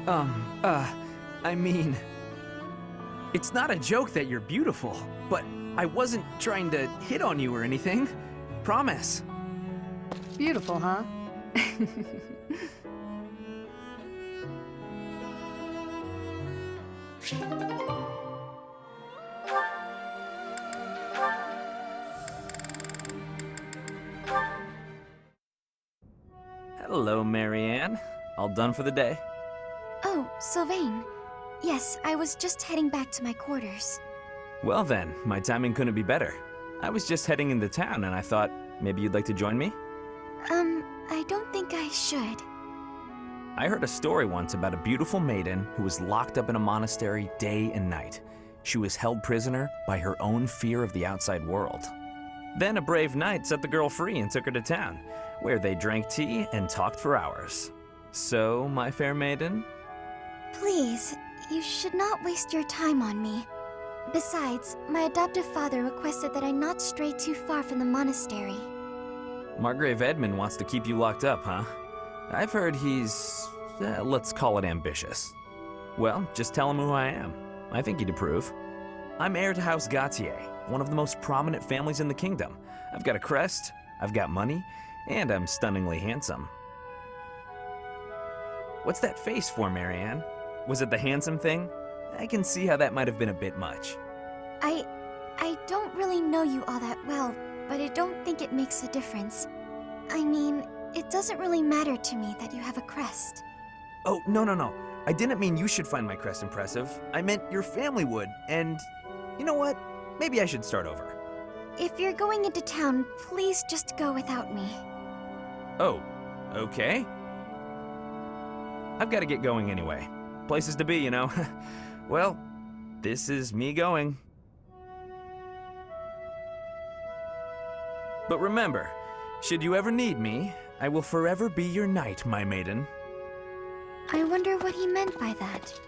I mean... It's not a joke that you're beautiful, but I wasn't trying to hit on you or anything. Promise. Beautiful, huh? Hello, Marianne. All done for the day? Oh, Sylvain. Yes, I was just heading back to my quarters. Well then, my timing couldn't be better. I was just heading into town and I thought maybe you'd like to join me? I don't think I should. I heard a story once about a beautiful maiden who was locked up in a monastery day and night. She was held prisoner by her own fear of the outside world. Then a brave knight set the girl free and took her to town, where they drank tea and talked for hours. So, my fair maiden? Please, you should not waste your time on me. Besides, my adoptive father requested that I not stray too far from the monastery. Margrave Edmund wants to keep you locked up, huh? I've heard he's, let's call it ambitious. Well, just tell him who I am. I think he'd approve. I'm heir to House Gautier, one of the most prominent families in the kingdom. I've got a crest, I've got money, and I'm stunningly handsome. What's that face for, Marianne? Was it the handsome thing? I can see how that might have been a bit much. I don't really know you all that well, but I don't think it makes a difference. I mean, it doesn't really matter to me that you have a crest. Oh, no. I didn't mean you should find my crest impressive. I meant your family would, and you know what? Maybe I should start over. If you're going into town, please just go without me. Oh, okay. I've got to get going anyway. Places to be, Well, this is me going. But remember, should you ever need me, I will forever be your knight, my maiden. I wonder what he meant by that.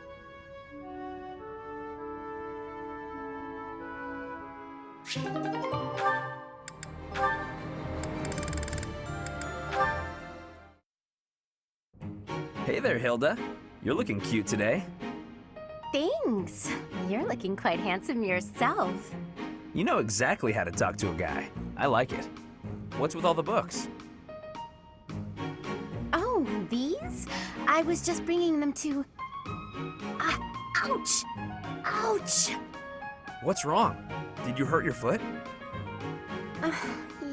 Hey there, Hilda. You're looking cute today. Thanks. You're looking quite handsome yourself. You know exactly how to talk to a guy. I like it. What's with all the books? Oh, these? I was just bringing them to... ouch! Ouch! What's wrong? Did you hurt your foot?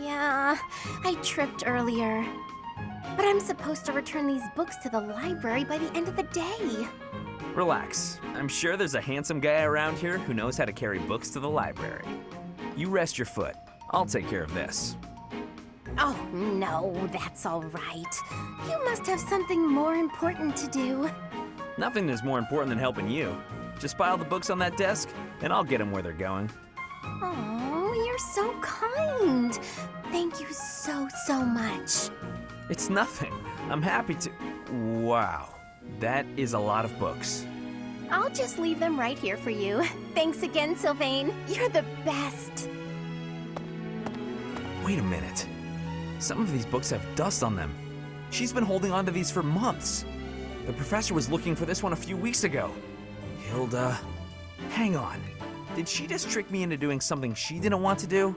Yeah, I tripped earlier. But I'm supposed to return these books to the library by the end of the day. Relax. I'm sure there's a handsome guy around here who knows how to carry books to the library. You rest your foot. I'll take care of this. Oh, no, that's all right. You must have something more important to do. Nothing is more important than helping you. Just pile the books on that desk, and I'll get them where they're going. Oh, you're so kind. Thank you so, so much. It's nothing. I'm happy to... Wow. That is a lot of books. I'll just leave them right here for you. Thanks again, Sylvain. You're the best. Wait a minute. Some of these books have dust on them. She's been holding on to these for months. The professor was looking for this one a few weeks ago. Hilda... Hang on. Did she just trick me into doing something she didn't want to do?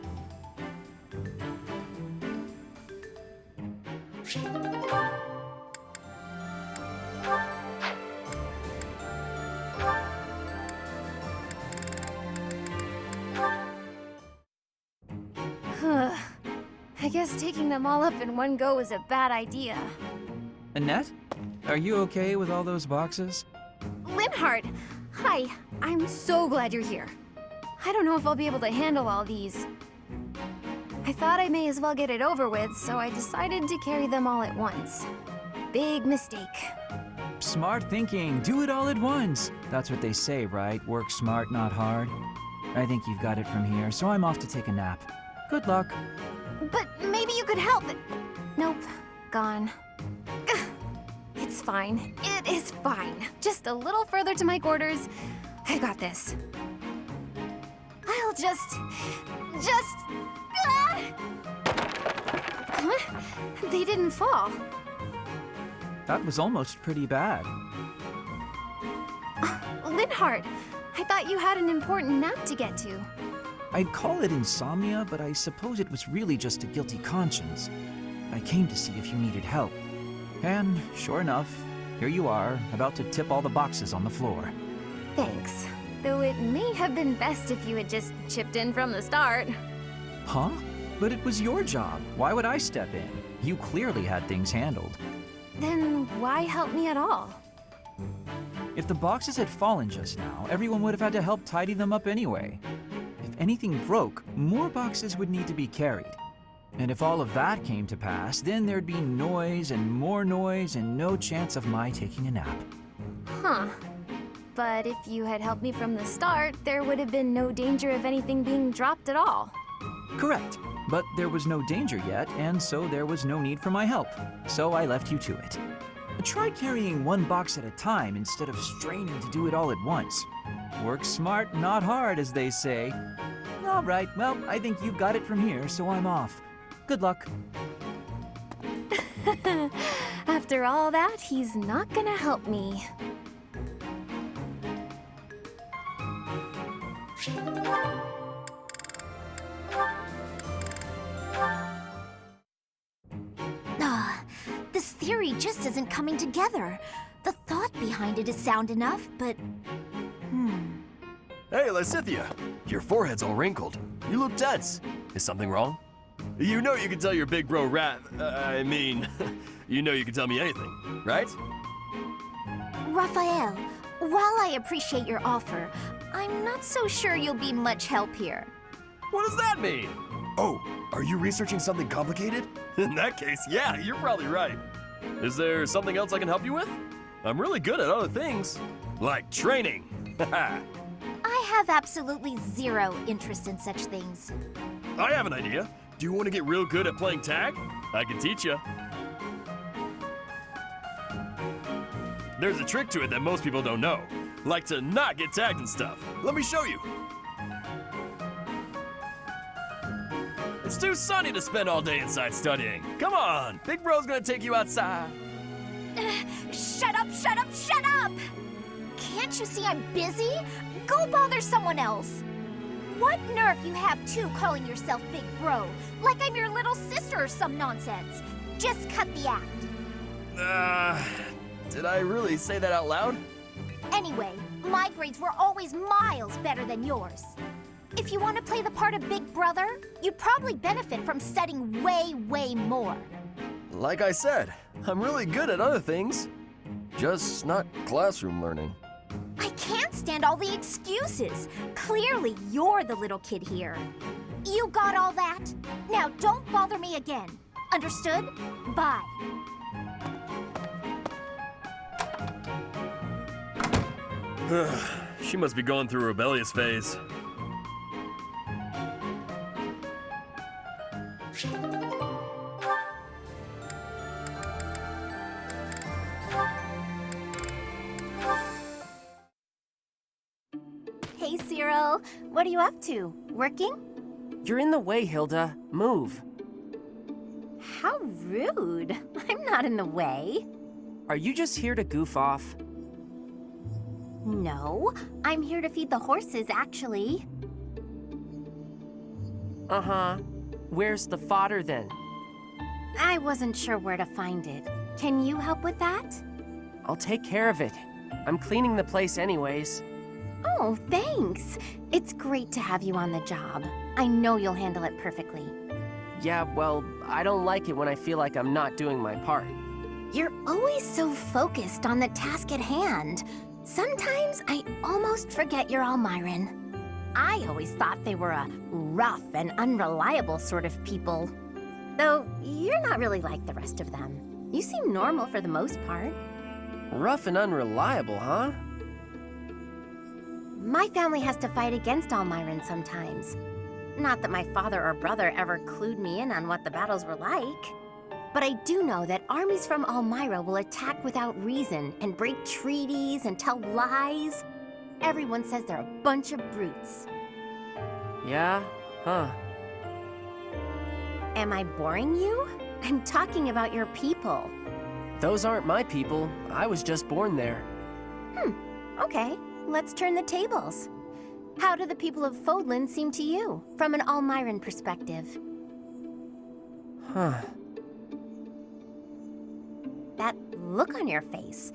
I guess taking them all up in one go is a bad idea. Annette? Are you okay with all those boxes? Linhardt! Hi, I'm so glad you're here. I don't know if I'll be able to handle all these. I thought I may as well get it over with, so I decided to carry them all at once. Big mistake. Smart thinking. Do it all at once. That's what they say, right? Work smart, not hard. I think you've got it from here, so I'm off to take a nap. Good luck. But maybe you could help. Nope, gone. It's fine. It is fine. Just a little further to my quarters. I've got this. I'll just... Huh? They didn't fall. That was almost pretty bad. Linhardt, I thought you had an important nap to get to. I'd call it insomnia, but I suppose it was really just a guilty conscience. I came to see if you needed help. And, sure enough, here you are, about to tip all the boxes on the floor. Thanks. Though it may have been best if you had just chipped in from the start. Huh? But it was your job. Why would I step in? You clearly had things handled. Then why help me at all? If the boxes had fallen just now, everyone would have had to help tidy them up anyway. If anything broke, more boxes would need to be carried. And if all of that came to pass, then there'd be noise and more noise and no chance of my taking a nap. Huh. But if you had helped me from the start, there would have been no danger of anything being dropped at all. Correct. But there was no danger yet, and so there was no need for my help. So I left you to it. Try carrying one box at a time instead of straining to do it all at once. Work smart, not hard, as they say. All right, well, I think you've got it from here, so I'm off. Good luck. After all that, he's not gonna help me. This theory just isn't coming together. The thought behind it is sound enough, but... Hey, Lysithea! Your forehead's all wrinkled. You look tense. Is something wrong? You know you can tell your big bro you know you can tell me anything, right? Raphael, while I appreciate your offer, I'm not so sure you'll be much help here. What does that mean? Oh, are you researching something complicated? In that case, yeah, you're probably right. Is there something else I can help you with? I'm really good at other things, like training. I have absolutely zero interest in such things. I have an idea. Do you want to get real good at playing tag? I can teach you. There's a trick to it that most people don't know, like to not get tagged and stuff. Let me show you. It's too sunny to spend all day inside studying. Come on, Big Bro's gonna take you outside. Shut up, shut up, shut up! Can't you see I'm busy? Go bother someone else. What nerve you have too calling yourself Big Bro, like I'm your little sister or some nonsense. Just cut the act. Did I really say that out loud? Anyway, my grades were always miles better than yours. If you want to play the part of Big Brother, you'd probably benefit from studying way, way more. Like I said, I'm really good at other things. Just not classroom learning. I can't stand all the excuses. Clearly, you're the little kid here. You got all that? Now don't bother me again. Understood? Bye. She must be going through a rebellious phase. Hey, Cyril. What are you up to? Working? You're in the way, Hilda. Move. How rude. I'm not in the way. Are you just here to goof off? No, I'm here to feed the horses, actually. Uh-huh. Where's the fodder, then? I wasn't sure where to find it. Can you help with that? I'll take care of it. I'm cleaning the place anyways. Oh, thanks. It's great to have you on the job. I know you'll handle it perfectly. Yeah, well, I don't like it when I feel like I'm not doing my part. You're always so focused on the task at hand. Sometimes I almost forget you're Almiran. I always thought they were a rough and unreliable sort of people. Though you're not really like the rest of them. You seem normal for the most part. Rough and unreliable, huh? My family has to fight against Almiran sometimes. Not that my father or brother ever clued me in on what the battles were like. But I do know that armies from Almira will attack without reason and break treaties and tell lies. Everyone says they're a bunch of brutes. Yeah? Huh. Am I boring you? I'm talking about your people. Those aren't my people. I was just born there. Okay, let's turn the tables. How do the people of Fodlan seem to you, from an Almiran perspective? Huh. That look on your face.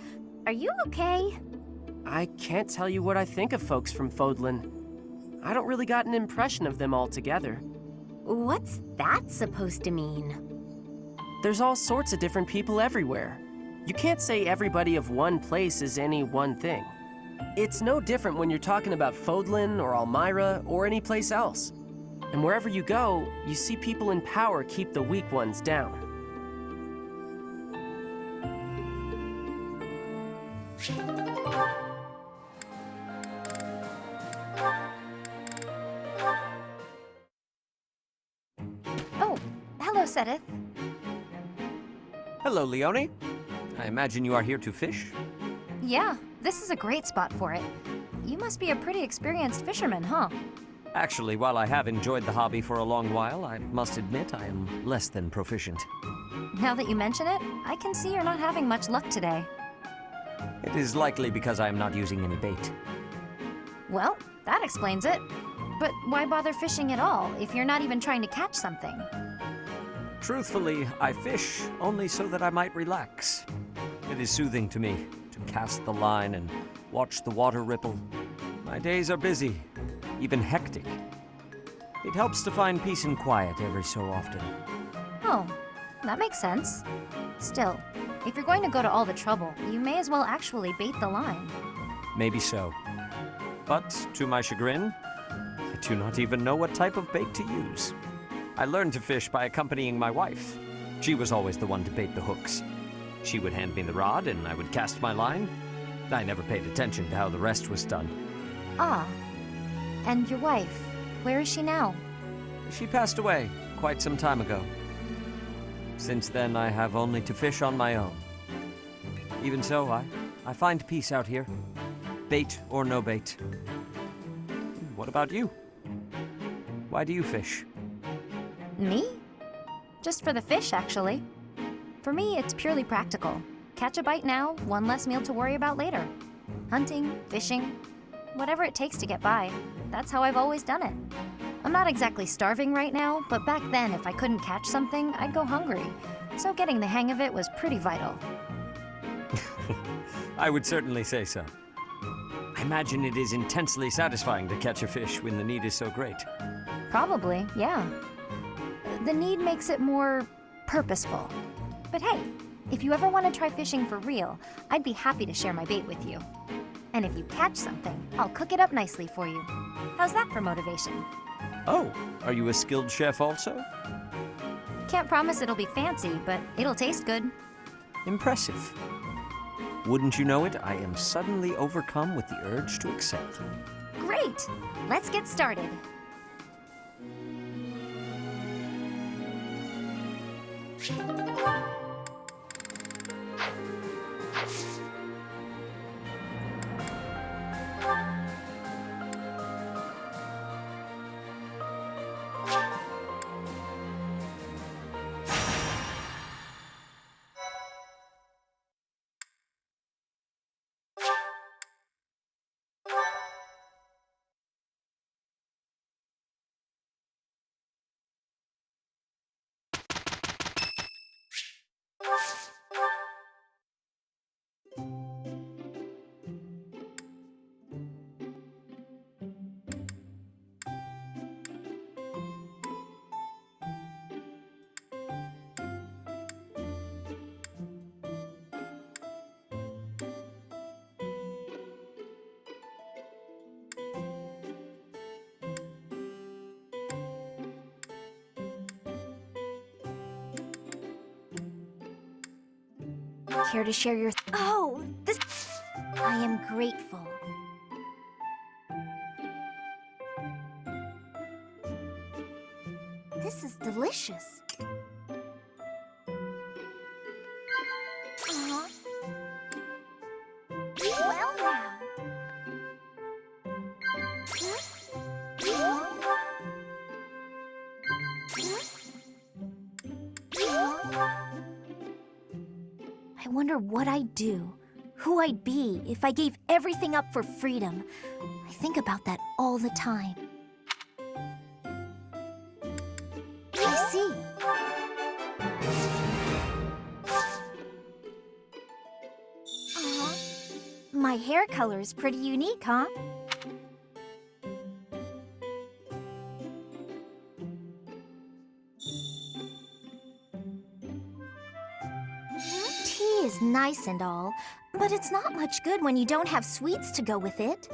Are you okay? I can't tell you what I think of folks from Fodlan. I don't really got an impression of them altogether. What's that supposed to mean? There's all sorts of different people everywhere. You can't say everybody of one place is any one thing. It's no different when you're talking about Fodlan or Almira or any place else. And wherever you go, you see people in power keep the weak ones down. Oh, hello, Sedith. Hello, Leone. I imagine you are here to fish? Yeah, this is a great spot for it. You must be a pretty experienced fisherman, huh? Actually, while I have enjoyed the hobby for a long while, I must admit I am less than proficient. Now that you mention it, I can see you're not having much luck today. It is likely because I am not using any bait. Well, that explains it. But why bother fishing at all if you're not even trying to catch something? Truthfully, I fish only so that I might relax. It is soothing to me to cast the line and watch the water ripple. My days are busy, even hectic. It helps to find peace and quiet every so often. Oh, that makes sense. Still, if you're going to go to all the trouble, you may as well actually bait the line. Maybe so. But, to my chagrin, I do not even know what type of bait to use. I learned to fish by accompanying my wife. She was always the one to bait the hooks. She would hand me the rod and I would cast my line. I never paid attention to how the rest was done. Ah. And your wife, where is she now? She passed away quite some time ago. Since then, I have only to fish on my own. Even so, I find peace out here. Bait or no bait. What about you? Why do you fish? Me? Just for the fish, actually. For me, it's purely practical. Catch a bite now, one less meal to worry about later. Hunting, fishing, whatever it takes to get by. That's how I've always done it. I'm not exactly starving right now, but back then if I couldn't catch something, I'd go hungry. So getting the hang of it was pretty vital. I would certainly say so. I imagine it is intensely satisfying to catch a fish when the need is so great. Probably, yeah. The need makes it more purposeful. But hey, if you ever want to try fishing for real, I'd be happy to share my bait with you. And if you catch something, I'll cook it up nicely for you. How's that for motivation? Oh, are you a skilled chef also? Can't promise it'll be fancy, but it'll taste good. Impressive. Wouldn't you know it, I am suddenly overcome with the urge to accept. Great! Let's get started. Care to share your... Oh, this... I am grateful. This is delicious. Uh-huh. Well now. I wonder what I'd do, who I'd be if I gave everything up for freedom. I think about that all the time. I see. My hair color is pretty unique, huh? Tea is nice and all, but it's not much good when you don't have sweets to go with it.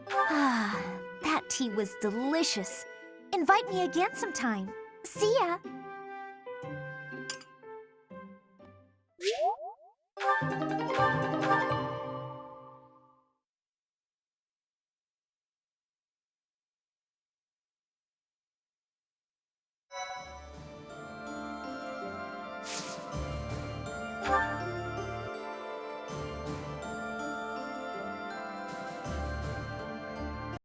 Ah, that tea was delicious. Invite me again sometime. See ya!